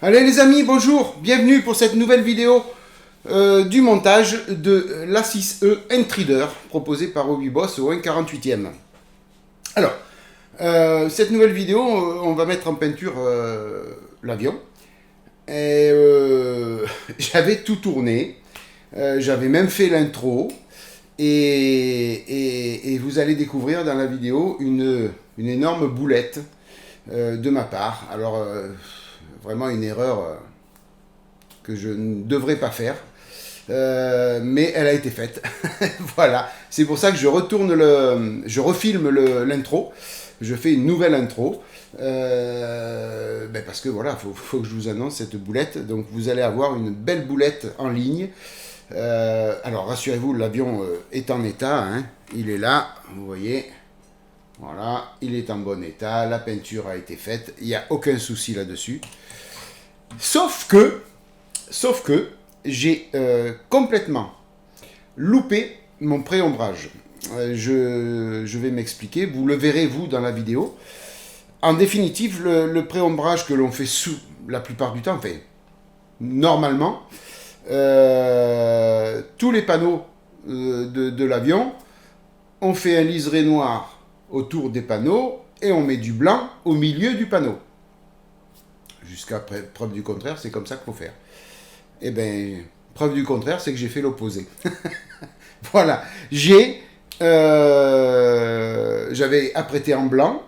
Allez les amis, bonjour, bienvenue pour cette nouvelle vidéo du montage de l'A6E Intruder proposé par Hobbyboss au 1/48e. Alors, cette nouvelle vidéo, on va mettre en peinture l'avion. Et j'avais tout tourné, j'avais même fait l'intro et vous allez découvrir dans la vidéo une énorme boulette de ma part. Alors, vraiment une erreur que je ne devrais pas faire, mais elle a été faite. Voilà, c'est pour ça que je refilme l'intro, je fais une nouvelle intro, parce que voilà, faut que je vous annonce cette boulette. Donc vous allez avoir une belle boulette en ligne. Alors rassurez-vous, l'avion est en état, hein. Il est là, vous voyez. Voilà, il est en bon état, la peinture a été faite, il n'y a aucun souci là-dessus. Sauf que j'ai complètement loupé mon pré-ombrage. Je vais m'expliquer, vous le verrez vous dans la vidéo. En définitive, le pré-ombrage que l'on fait la plupart du temps, enfin, normalement, tous les panneaux de l'avion, on fait un liseré noir autour des panneaux et on met du blanc au milieu du panneau. Jusqu'à preuve du contraire, c'est comme ça qu'il faut faire. Eh bien, preuve du contraire, c'est que j'ai fait l'opposé. Voilà, j'avais apprêté en blanc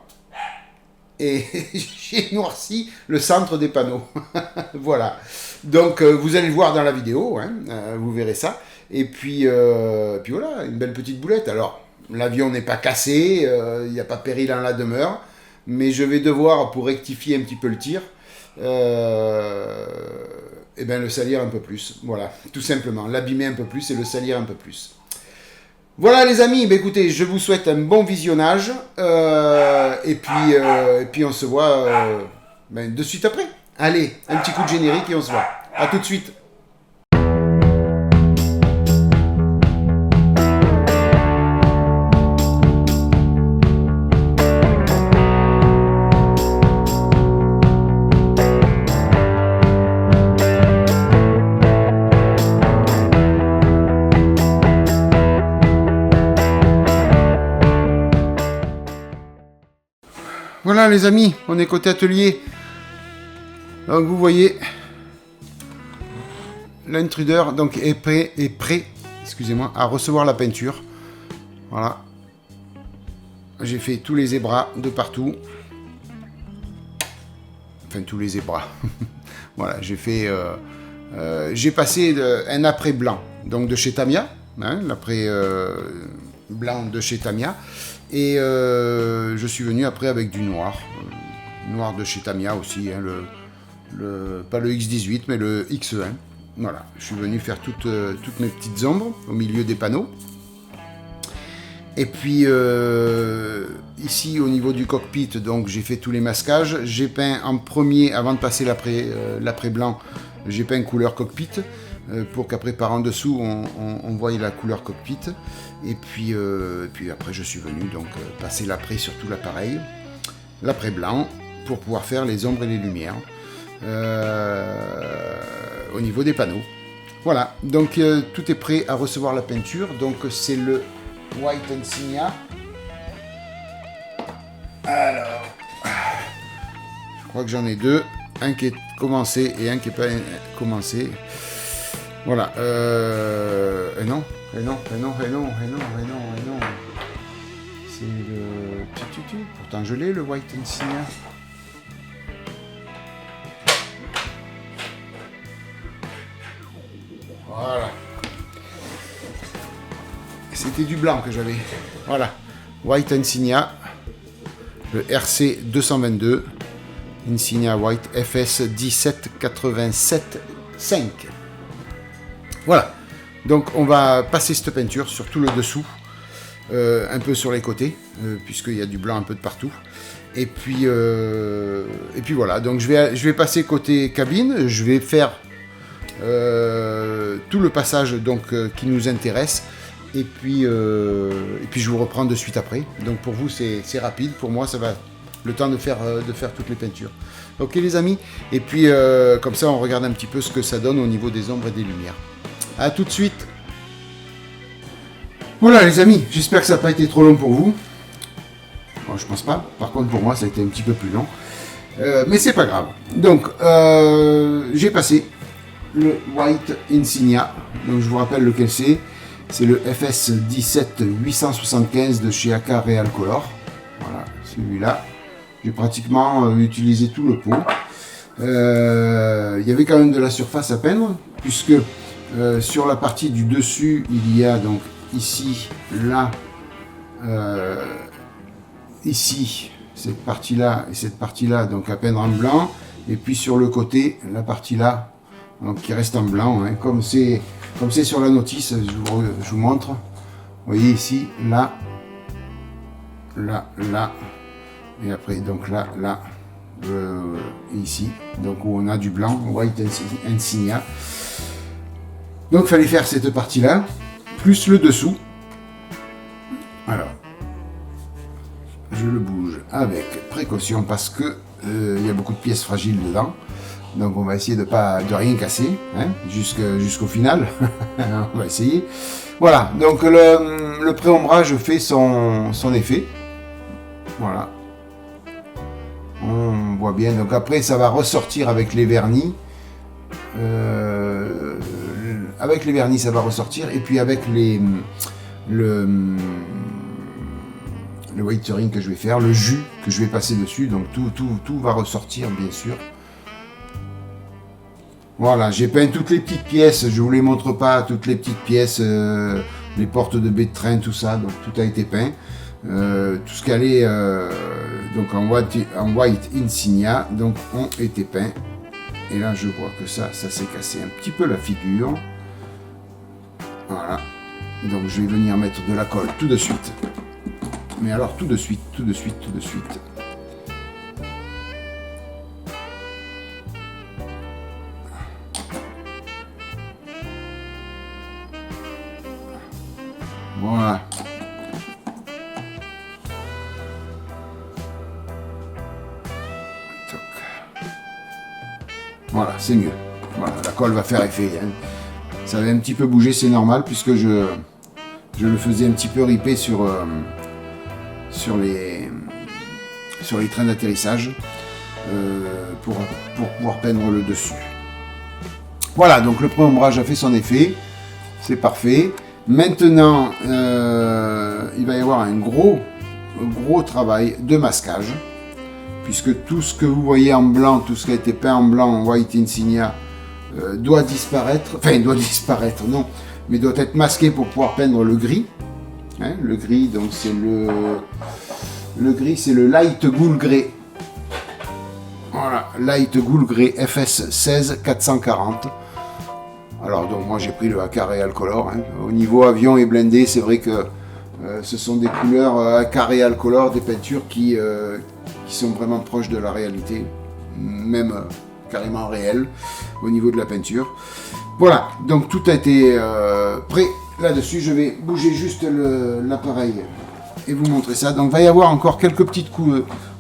et j'ai noirci le centre des panneaux. Voilà, donc vous allez le voir dans la vidéo, hein, vous verrez ça. Et puis voilà, une belle petite boulette. Alors, l'avion n'est pas cassé, il n'y a pas péril en la demeure, mais je vais devoir, pour rectifier un petit peu le tir, le salir un peu plus, voilà, tout simplement, l'abîmer un peu plus et le salir un peu plus. Voilà les amis, écoutez, je vous souhaite un bon visionnage, et puis on se voit de suite après. Allez, un petit coup de générique et on se voit. À tout de suite. Voilà les amis, on est côté atelier. Donc vous voyez, l'Intruder donc est prêt, excusez-moi, à recevoir la peinture. Voilà. J'ai fait tous les zébras de partout. Enfin tous les zébras. Voilà, j'ai passé un après blanc, donc de chez Tamiya, hein, l'après blanc de chez Tamiya. Et je suis venu après avec du noir, noir de chez Tamiya aussi, hein, pas le X18 mais le X1. Voilà, je suis venu faire toutes mes petites ombres au milieu des panneaux. Et puis ici au niveau du cockpit, donc j'ai fait tous les masquages. J'ai peint en premier, avant de passer l'après blanc, j'ai peint couleur cockpit. Pour qu'après par en dessous on voie la couleur cockpit, et puis après je suis venu donc passer l'après sur tout l'appareil, l'après blanc, pour pouvoir faire les ombres et les lumières au niveau des panneaux. Voilà, donc tout est prêt à recevoir la peinture. Donc c'est le White Insignia. Alors, je crois que j'en ai deux, un qui est commencé et un qui n'est pas commencé. Voilà, non. C'est le... Pourtant je l'ai, le White Insignia. Voilà. C'était du blanc que j'avais. Voilà, White Insignia, le RC 222, Insignia White FS 17875. Voilà, donc on va passer cette peinture sur tout le dessous, un peu sur les côtés, puisqu'il y a du blanc un peu de partout. Et puis voilà, donc je vais passer côté cabine, je vais faire tout le passage donc, qui nous intéresse. Et puis je vous reprends de suite après. Donc pour vous c'est rapide, pour moi ça va le temps de faire toutes les peintures. Ok les amis. Et puis comme ça on regarde un petit peu ce que ça donne au niveau des ombres et des lumières. A tout de suite. Voilà les amis, j'espère que ça n'a pas été trop long pour vous. Bon, je pense pas. Par contre pour moi ça a été un petit peu plus long. Mais c'est pas grave. Donc j'ai passé le White Insignia. Donc je vous rappelle lequel c'est. C'est le FS 17875 de chez AK Real Color. Voilà, celui-là. J'ai pratiquement utilisé tout le pot. Il y avait quand même de la surface à peindre, puisque sur la partie du dessus, il y a donc ici, là, ici, cette partie-là et cette partie-là, donc à peindre en blanc. Et puis sur le côté, la partie là, donc qui reste en blanc, hein, comme c'est sur la notice, je vous montre. Vous voyez ici, là, là, là, et après donc là, là, ici, donc où on a du blanc, White Insignia. Donc il fallait faire cette partie-là, plus le dessous. Alors, je le bouge avec précaution parce que il y a beaucoup de pièces fragiles dedans. Donc on va essayer de rien casser, hein, jusqu'au final. On va essayer. Voilà, donc le pré-ombrage fait son effet. Voilà. On voit bien. Donc après ça va ressortir avec les vernis. Avec les vernis ça va ressortir. Et puis avec le whitering que je vais faire, le jus que je vais passer dessus. Donc tout va ressortir bien sûr. Voilà, j'ai peint toutes les petites pièces, je vous les montre pas, toutes les petites pièces, les portes de baie de train, tout ça, donc tout a été peint. Tout ce qui allait donc en white insignia, donc ont été peints. Et là je vois que ça s'est cassé un petit peu la figure. Voilà, donc je vais venir mettre de la colle tout de suite. Mais alors tout de suite. Voilà. Voilà, c'est mieux. Voilà, la colle va faire effet. Hein. Ça avait un petit peu bougé, c'est normal, puisque je le faisais un petit peu riper sur les trains d'atterrissage pour pouvoir peindre le dessus. Voilà, donc le pré-ombrage a fait son effet. C'est parfait. Maintenant, il va y avoir un gros travail de masquage, puisque tout ce que vous voyez en blanc, tout ce qui a été peint en blanc, en White Insignia, doit disparaître, enfin doit disparaître, non, mais doit être masqué pour pouvoir peindre le gris. Hein, le gris, donc c'est le gris, c'est le Light Ghoul Grey. Voilà, Light Ghoul Grey FS 16440. Alors donc moi j'ai pris le AK Real Color. Hein. Au niveau avion et blindé, c'est vrai que ce sont des couleurs AK Real Color, des peintures qui sont vraiment proches de la réalité, même carrément réelles au niveau de la peinture. Voilà, donc tout a été prêt là-dessus. Je vais bouger juste l'appareil et vous montrer ça. Donc il va y avoir encore quelques petites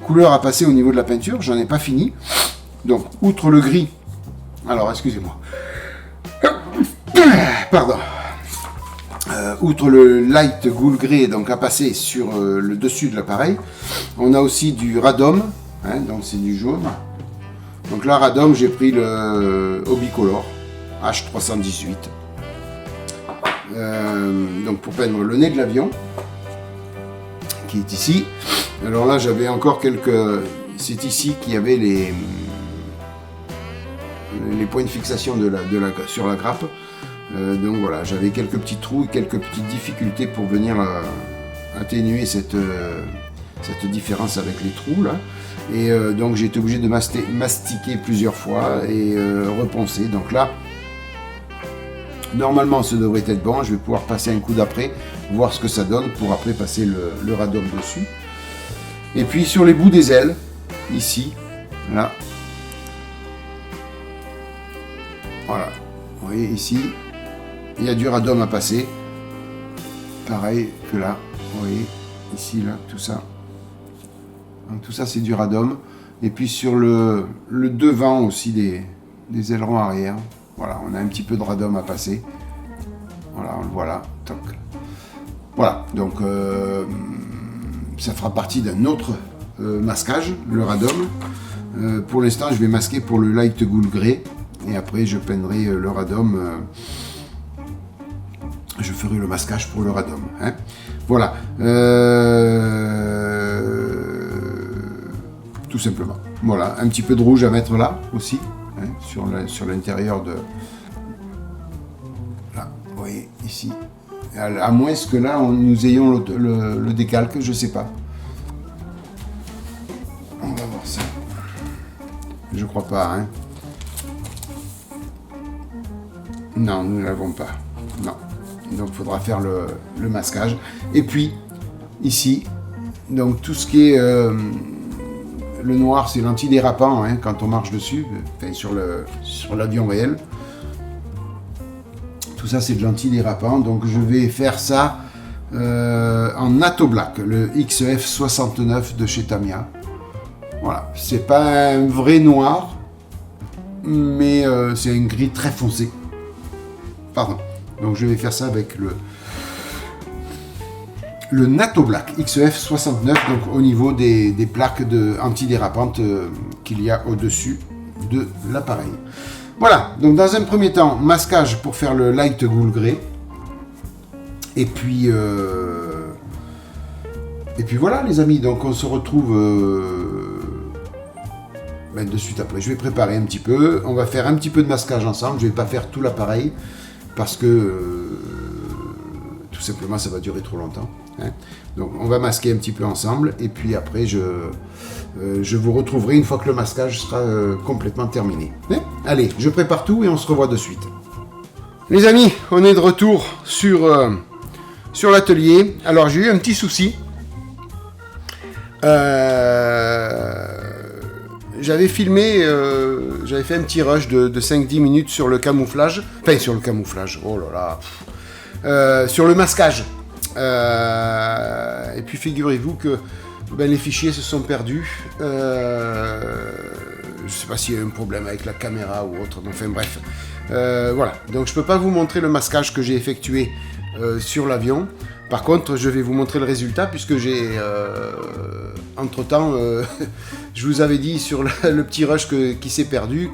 couleurs à passer au niveau de la peinture. J'en ai pas fini. Donc outre le gris, alors excusez-moi. Pardon. Outre le Light Ghoul Grey, donc à passer sur le dessus de l'appareil, on a aussi du radome, hein, donc c'est du jaune. Donc là, radome, j'ai pris le Obicolor H318, donc pour peindre le nez de l'avion, qui est ici. Alors là, j'avais encore c'est ici qu'il y avait les points de fixation sur la grappe. Donc voilà, j'avais quelques petits trous et quelques petites difficultés pour venir atténuer cette différence avec les trous là. Et donc j'ai été obligé de mastiquer plusieurs fois et reponcer. Donc là, normalement ça devrait être bon. Je vais pouvoir passer un coup d'après, voir ce que ça donne pour après passer le radome dessus. Et puis sur les bouts des ailes, ici, là. Voilà, vous voyez ici. Il y a du radome à passer, pareil que là, vous voyez, ici, là, tout ça. Donc tout ça c'est du radome. Et puis sur le devant aussi des ailerons arrière. Voilà, on a un petit peu de radome à passer. Voilà, on le voit là. Toc. Voilà, donc ça fera partie d'un autre masquage, le radome. Pour l'instant, je vais masquer pour le light ghoul grey. Et après, je peindrai le radome. Je ferai le masquage pour le radome. Hein. Voilà. Tout simplement. Voilà, un petit peu de rouge à mettre là aussi. Hein, sur l'intérieur de... Là, vous voyez, ici. À moins que là, nous ayons le décalque, je sais pas. On va voir ça. Je crois pas, hein. Non, nous ne l'avons pas. Non. Donc, il faudra faire le masquage. Et puis, ici, donc tout ce qui est... le noir, c'est l'antidérapant, hein, quand on marche dessus, enfin, sur l'avion réel. Tout ça, c'est de l'antidérapant. Donc, je vais faire ça en Atto Black, le XF 69 de chez Tamiya. Voilà. C'est pas un vrai noir, mais c'est un gris très foncé. Pardon. Donc, je vais faire ça avec le Natto Black XF 69, donc au niveau des plaques antidérapantes qu'il y a au-dessus de l'appareil. Voilà, donc dans un premier temps, masquage pour faire le light ghoul grey. Et puis voilà les amis, donc on se retrouve de suite après. Je vais préparer un petit peu, on va faire un petit peu de masquage ensemble, je ne vais pas faire tout l'appareil parce que tout simplement ça va durer trop longtemps. Hein. Donc on va masquer un petit peu ensemble et puis après je vous retrouverai une fois que le masquage sera complètement terminé. Hein. Allez, je prépare tout et on se revoit de suite. Les amis, on est de retour sur l'atelier. Alors j'ai eu un petit souci. J'avais filmé, j'avais fait un petit rush de 5-10 minutes sur le camouflage. Enfin sur le camouflage, oh là là. Sur le masquage. Et puis figurez-vous que les fichiers se sont perdus. Je ne sais pas s'il y a un problème avec la caméra ou autre. Enfin bref. Voilà. Donc je ne peux pas vous montrer le masquage que j'ai effectué sur l'avion. Par contre, je vais vous montrer le résultat puisque j'ai entre-temps, je vous avais dit sur le petit rush qui s'est perdu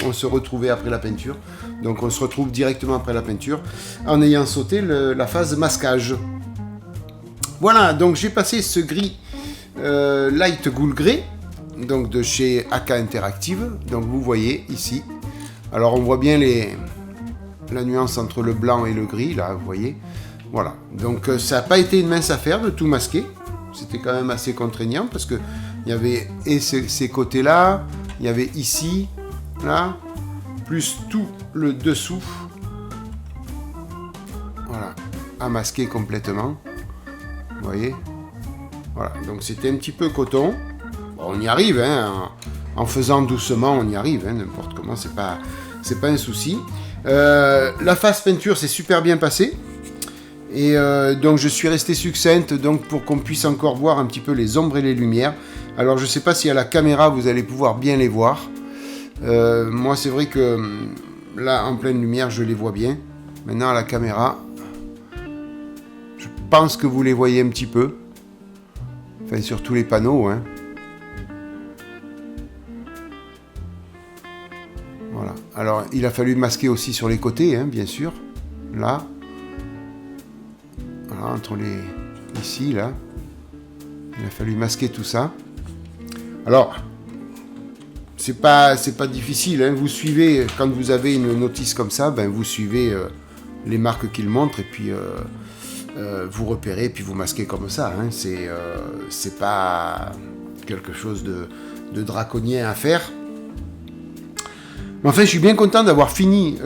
on se retrouvait après la peinture. Donc on se retrouve directement après la peinture en ayant sauté la phase masquage. Voilà, donc j'ai passé ce gris light ghoul grey, donc de chez AK Interactive. Donc vous voyez ici. Alors on voit bien la nuance entre le blanc et le gris, là, vous voyez. Voilà, donc ça n'a pas été une mince affaire de tout masquer. C'était quand même assez contraignant parce que il y avait ces côtés-là, il y avait ici, là, plus tout le dessous. Voilà, à masquer complètement. Vous voyez. Voilà, donc c'était un petit peu coton. Bon, on y arrive, hein, en faisant doucement, on y arrive, hein, n'importe comment, c'est pas un souci. La phase peinture s'est super bien passée. Et donc je suis resté succincte donc pour qu'on puisse encore voir un petit peu les ombres et les lumières. Alors je ne sais pas si à la caméra vous allez pouvoir bien les voir. Moi c'est vrai que là en pleine lumière je les vois bien. Maintenant à la caméra, je pense que vous les voyez un petit peu. Enfin sur tous les panneaux. Hein. Voilà. Alors il a fallu masquer aussi sur les côtés, hein, bien sûr. Là. Voilà, entre ici, là, il a fallu masquer tout ça. Alors, c'est pas difficile, hein. Vous suivez, quand vous avez une notice comme ça, vous suivez les marques qu'il montre, et puis vous repérez, puis vous masquez comme ça, hein. C'est pas quelque chose de draconien à faire. Mais enfin, je suis bien content d'avoir fini,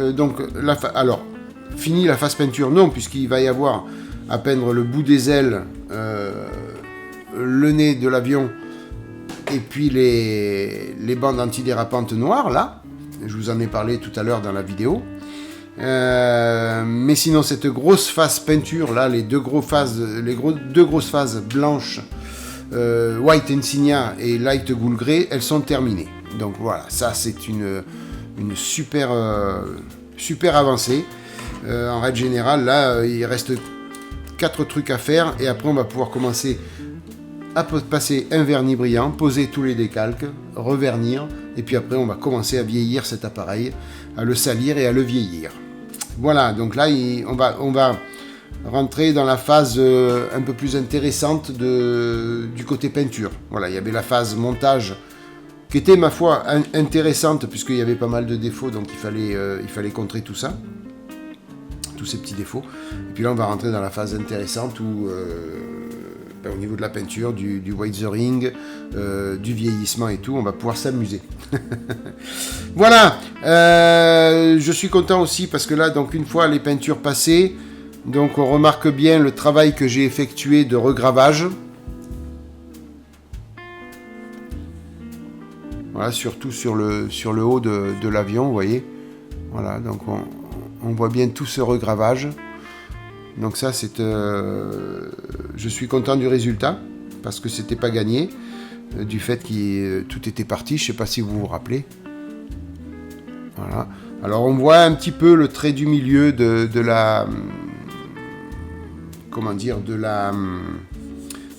fini la phase peinture, non, puisqu'il va y avoir à peindre le bout des ailes, le nez de l'avion et puis les bandes antidérapantes noires, là. Je vous en ai parlé tout à l'heure dans la vidéo. Mais sinon, cette grosse phase peinture, là, les deux grosses phases blanches White Insignia et Light Ghoul Grey, elles sont terminées. Donc voilà, ça c'est une super, super avancée. En règle générale, là, il reste 4 trucs à faire et après on va pouvoir commencer à passer un vernis brillant, poser tous les décalques, revernir et puis après on va commencer à vieillir cet appareil, à le salir et à le vieillir. Voilà, donc là on va rentrer dans la phase un peu plus intéressante du côté peinture. Voilà, il y avait la phase montage qui était ma foi intéressante puisqu'il y avait pas mal de défauts, donc il fallait contrer tout ça, tous ces petits défauts. Et puis là on va rentrer dans la phase intéressante où au niveau de la peinture, du weathering, du vieillissement et tout, on va pouvoir s'amuser. Voilà, je suis content aussi parce que là, donc une fois les peintures passées, donc on remarque bien le travail que j'ai effectué de regravage. Voilà, surtout sur le haut de l'avion, vous voyez. Voilà, donc on voit bien tout ce regravage. Donc ça, je suis content du résultat, parce que c'était pas gagné, du fait que tout était parti, je sais pas si vous vous rappelez. Voilà. Alors on voit un petit peu le trait du milieu de la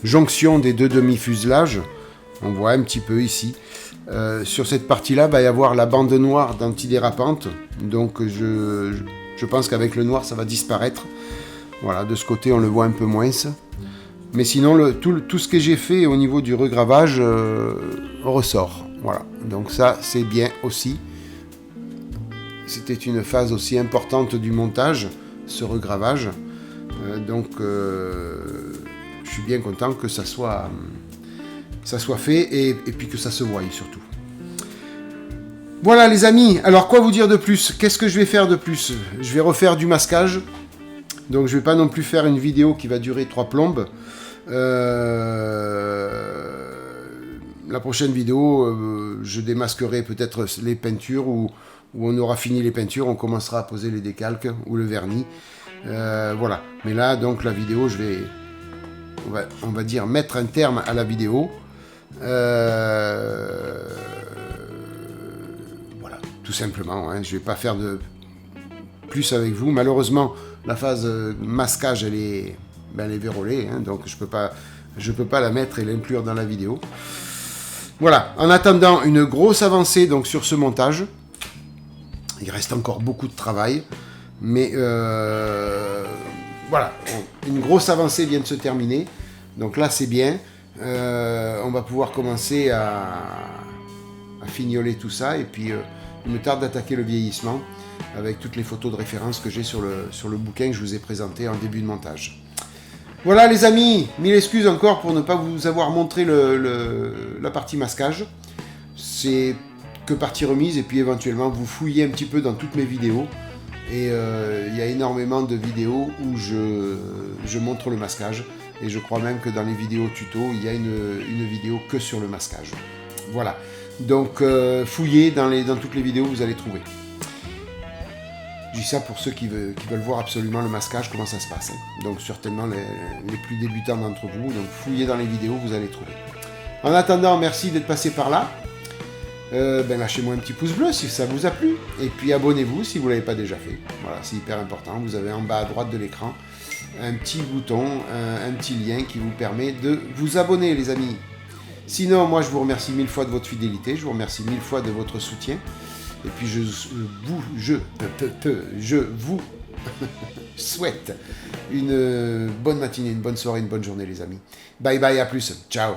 jonction des deux demi-fuselages. On voit un petit peu ici. Sur cette partie-là, il va y avoir la bande noire d'antidérapante. Donc je pense qu'avec le noir, ça va disparaître. Voilà, de ce côté, on le voit un peu moins. Mais sinon, tout ce que j'ai fait au niveau du regravage ressort. Voilà, donc ça, c'est bien aussi. C'était une phase aussi importante du montage, ce regravage. Donc, je suis bien content que ça soit fait et puis que ça se voie surtout. Voilà les amis, alors quoi vous dire de plus? Qu'est-ce que je vais faire de plus? Je vais refaire du masquage. Donc je ne vais pas non plus faire une vidéo qui va durer 3 plombes. La prochaine vidéo, je démasquerai peut-être les peintures où on aura fini les peintures, on commencera à poser les décalques ou le vernis. Voilà. Mais là, donc la vidéo, on va dire mettre un terme à la vidéo. Voilà, tout simplement. Hein. Je ne vais pas faire de plus avec vous. Malheureusement, la phase masquage, elle est vérolée, hein, donc je peux pas la mettre et l'inclure dans la vidéo. Voilà, en attendant une grosse avancée donc sur ce montage, il reste encore beaucoup de travail, mais voilà, une grosse avancée vient de se terminer, donc là c'est bien, on va pouvoir commencer à fignoler tout ça, et puis il me tarde d'attaquer le vieillissement, avec toutes les photos de référence que j'ai sur le bouquin que je vous ai présenté en début de montage. Voilà les amis, mille excuses encore pour ne pas vous avoir montré la partie masquage. C'est que partie remise et puis éventuellement vous fouillez un petit peu dans toutes mes vidéos. Et il y a énormément de vidéos où je montre le masquage. Et je crois même que dans les vidéos tuto, il y a une vidéo que sur le masquage. Voilà, donc fouillez dans toutes les vidéos, vous allez trouver. Je dis ça pour ceux qui veulent voir absolument le masquage, comment ça se passe. Hein. Donc certainement les plus débutants d'entre vous. Donc fouillez dans les vidéos, vous allez trouver. En attendant, merci d'être passé par là. Lâchez-moi un petit pouce bleu si ça vous a plu. Et puis abonnez-vous si vous ne l'avez pas déjà fait. Voilà, c'est hyper important. Vous avez en bas à droite de l'écran un petit bouton, un petit lien qui vous permet de vous abonner les amis. Sinon, moi je vous remercie 1000 fois de votre fidélité. Je vous remercie 1000 fois de votre soutien. Et puis je vous souhaite une bonne matinée, une bonne soirée, une bonne journée les amis. Bye bye, à plus, ciao.